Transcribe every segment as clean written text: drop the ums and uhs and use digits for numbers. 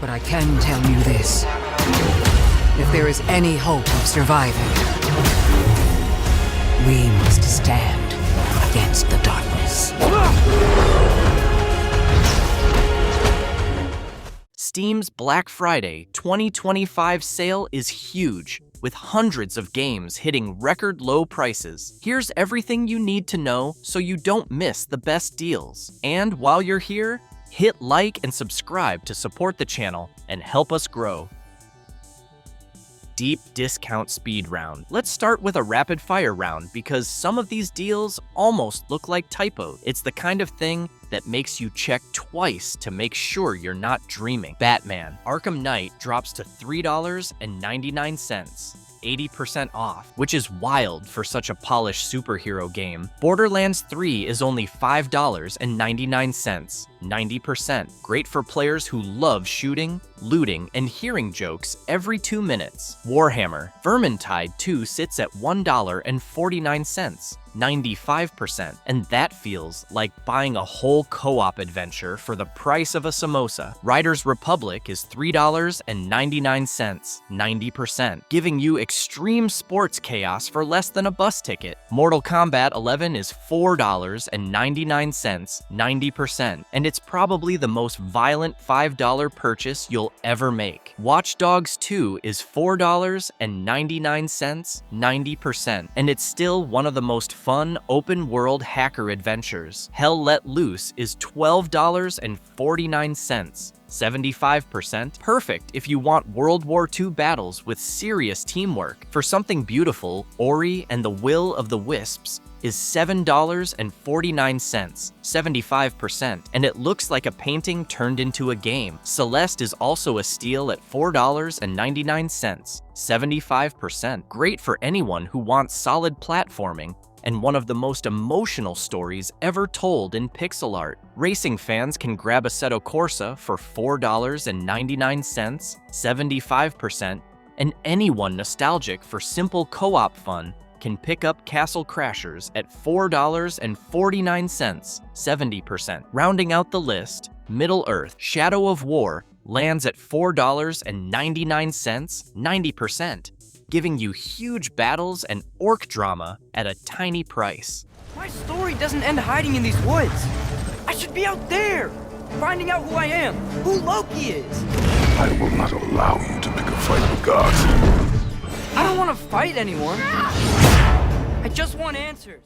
But I can tell you this. If there is any hope of surviving, we must stand against the darkness. Steam's Black Friday 2025 sale is huge, with hundreds of games hitting record low prices. Here's everything you need to know so you don't miss the best deals. And while you're here, hit like and subscribe to support the channel and help us grow. Deep discount speed round. Let's start with a rapid fire round because some of these deals almost look like typos. It's the kind of thing that makes you check twice to make sure you're not dreaming. Batman Arkham Knight drops to $3.99. 80% off, which is wild for such a polished superhero game. Borderlands 3 is only $5.99, 90%. Great for players who love shooting, looting, and hearing jokes every 2 minutes. Warhammer Vermintide 2 sits at $1.49, 95%, and that feels like buying a whole co-op adventure for the price of a samosa. Riders Republic is $3.99, 90%, giving you extreme sports chaos for less than a bus ticket. Mortal Kombat 11 is $4.99, 90%, and it's probably the most violent $5 purchase you'll ever make. Watch Dogs 2 is $4.99, 90%, and it's still one of the most fun open-world hacker adventures. Hell Let Loose is $12.49, 75%. Perfect if you want World War II battles with serious teamwork. For something beautiful, Ori and the Will of the Wisps is $7.49, 75%, and it looks like a painting turned into a game. Celeste is also a steal at $4.99, 75%. Great for anyone who wants solid platforming and one of the most emotional stories ever told in pixel art. Racing fans can grab Assetto Corsa for $4.99, 75%, and anyone nostalgic for simple co-op fun can pick up Castle Crashers at $4.49, 70%. Rounding out the list, Middle-earth Shadow of War lands at $4.99, 90%. Giving you huge battles and orc drama at a tiny price. My story doesn't end hiding in these woods. I should be out there, finding out who I am, who Loki is. I will not allow you to pick a fight with gods. I don't want to fight anyone. I just want answers.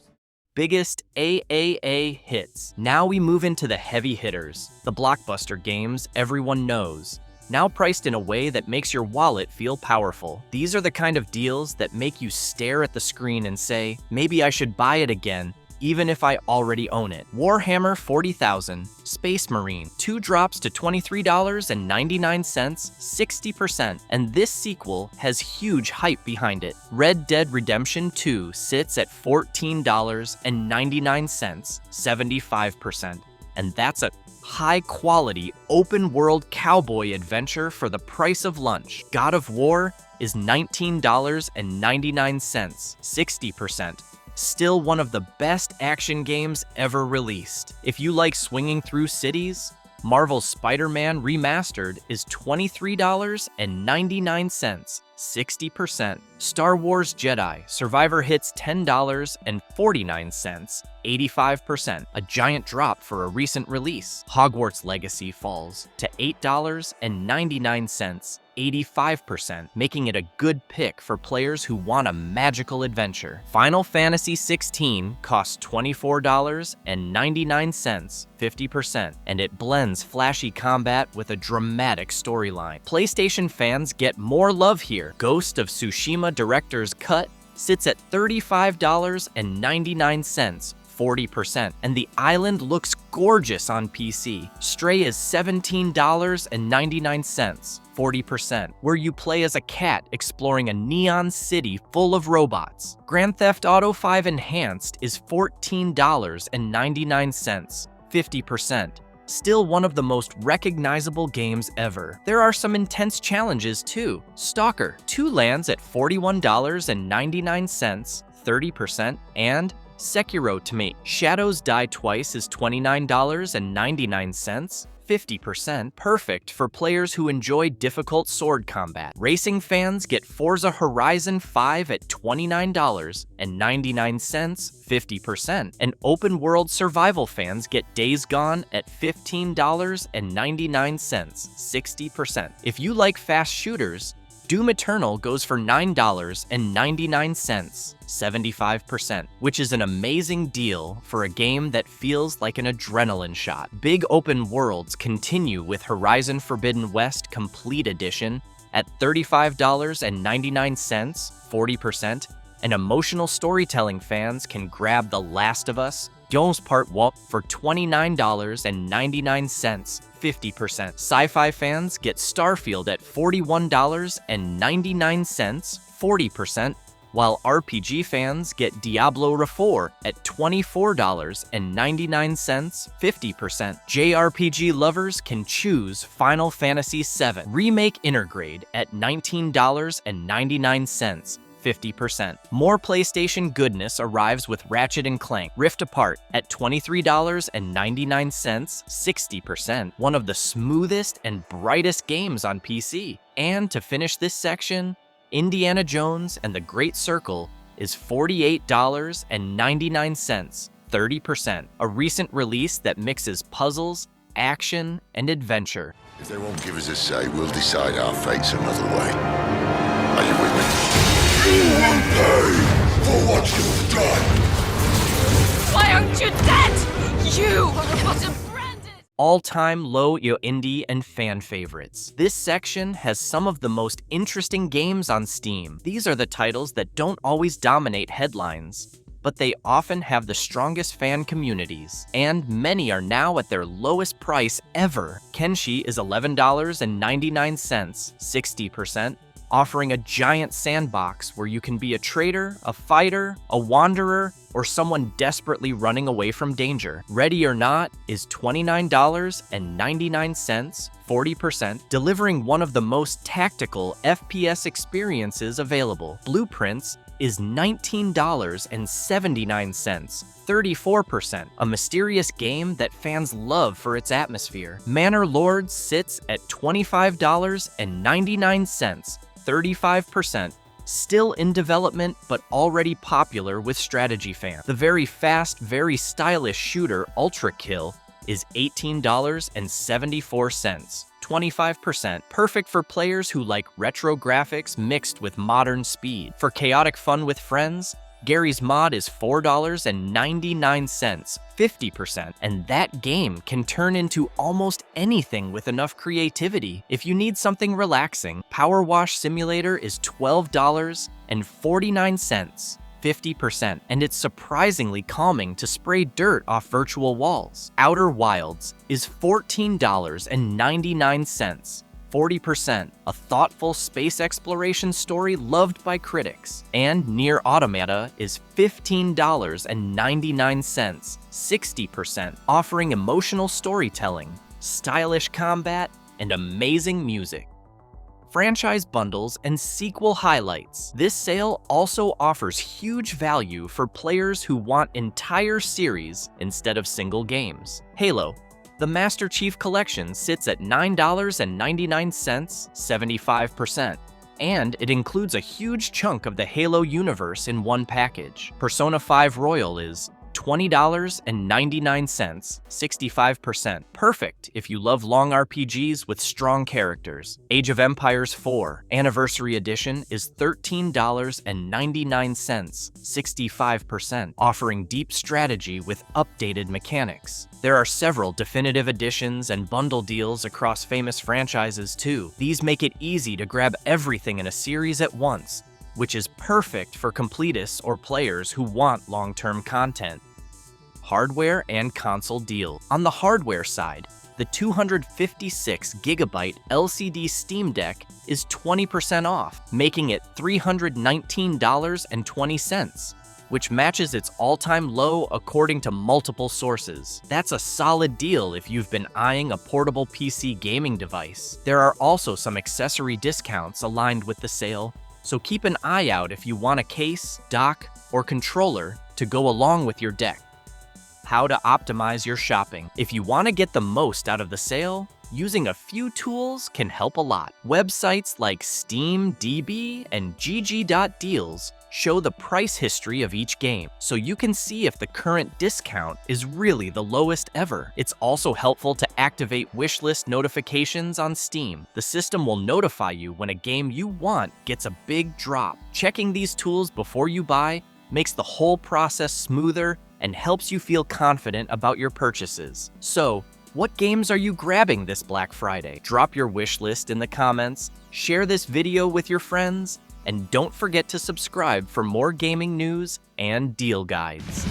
Biggest AAA hits. Now we move into the heavy hitters, the blockbuster games everyone knows. Now priced in a way that makes your wallet feel powerful. These are the kind of deals that make you stare at the screen and say, maybe I should buy it again, even if I already own it. Warhammer 40,000, Space Marine, 2 drops to $23.99, 60%, and this sequel has huge hype behind it. Red Dead Redemption 2 sits at $14.99, 75%, and that's a high-quality, open-world cowboy adventure for the price of lunch. God of War is $19.99, 60%. Still one of the best action games ever released. If you like swinging through cities, Marvel's Spider-Man Remastered is $23.99, 60%. Star Wars Jedi Survivor hits $10.49, 85%, a giant drop for a recent release. Hogwarts Legacy falls to $8.99, 85%, making it a good pick for players who want a magical adventure. Final Fantasy XVI costs $24.99, 50%, and it blends flashy combat with a dramatic storyline. PlayStation fans get more love here. Ghost of Tsushima Director's Cut sits at $35.99, 40%, and the island looks gorgeous on PC. Stray is $17.99, 40%, where you play as a cat exploring a neon city full of robots. Grand Theft Auto 5 Enhanced is $14.99, 50%. Still one of the most recognizable games ever. There are some intense challenges too. Stalker 2 lands at $41.99, 30%, and Sekiro to me. Shadows Die Twice is $29.99, 50%, perfect for players who enjoy difficult sword combat. Racing fans get Forza Horizon 5 at $29.99, 50%, and open-world survival fans get Days Gone at $15.99, 60%. If you like fast shooters, Doom Eternal goes for $9.99, 75%, which is an amazing deal for a game that feels like an adrenaline shot. Big open worlds continue with Horizon Forbidden West Complete Edition at $35.99, 40%, and emotional storytelling fans can grab The Last of Us Jones Part 1 for $29.99, 50%. Sci-fi fans get Starfield at $41.99, 40%, while RPG fans get Diablo 4 at $24.99, 50%. JRPG lovers can choose Final Fantasy VII Remake Intergrade at $19.99, 50%. More PlayStation goodness arrives with Ratchet & Clank Rift Apart at $23.99, 60%, one of the smoothest and brightest games on PC. And to finish this section, Indiana Jones and the Great Circle is $48.99, 30%, a recent release that mixes puzzles, action, and adventure. If they won't give us a say, we'll decide our fates another way. Are you with me? You will pay for what you've done! Why aren't you dead? You are what a branded... All-time low indie and fan favorites. This section has some of the most interesting games on Steam. These are the titles that don't always dominate headlines, but they often have the strongest fan communities, and many are now at their lowest price ever. Kenshi is $11.99, 60%, offering a giant sandbox where you can be a trader, a fighter, a wanderer, or someone desperately running away from danger. Ready or Not is $29.99, 40%, delivering one of the most tactical FPS experiences available. Blueprints is $19.79, 34%, a mysterious game that fans love for its atmosphere. Manor Lords sits at $25.99, 35%, still in development but already popular with strategy fans. The very fast, very stylish shooter Ultra Kill is $18.74, 25%, perfect for players who like retro graphics mixed with modern speed. For chaotic fun with friends, Gary's Mod is $4.99, 50%, and that game can turn into almost anything with enough creativity. If you need something relaxing, Power Wash Simulator is $12.49, 50%, and it's surprisingly calming to spray dirt off virtual walls. Outer Wilds is $14.99, 40%, a thoughtful space exploration story loved by critics. And Nier Automata is $15.99, 60%, offering emotional storytelling, stylish combat, and amazing music. Franchise bundles and sequel highlights. This sale also offers huge value for players who want entire series instead of single games. The Master Chief Collection sits at $9.99, 75%, and it includes a huge chunk of the Halo universe in one package. Persona 5 Royal is $20.99, 65%, perfect if you love long RPGs with strong characters. Age of Empires 4 Anniversary Edition is $13.99, 65%, offering deep strategy with updated mechanics. There are several definitive editions and bundle deals across famous franchises too. These make it easy to grab everything in a series at once, which is perfect for completists or players who want long-term content. Hardware and console deal. On the hardware side, the 256GB LCD Steam Deck is 20% off, making it $319.20, which matches its all-time low according to multiple sources. That's a solid deal if you've been eyeing a portable PC gaming device. There are also some accessory discounts aligned with the sale, so keep an eye out if you want a case, dock, or controller to go along with your deck. how to optimize your shopping. If you want to get the most out of the sale, using a few tools can help a lot. Websites like SteamDB and GG.deals show the price history of each game, so you can see if the current discount is really the lowest ever. It's also helpful to activate wishlist notifications on Steam. The system will notify you when a game you want gets a big drop. Checking these tools before you buy makes the whole process smoother and helps you feel confident about your purchases. So, what games are you grabbing this Black Friday? Drop your wish list in the comments, share this video with your friends, and don't forget to subscribe for more gaming news and deal guides.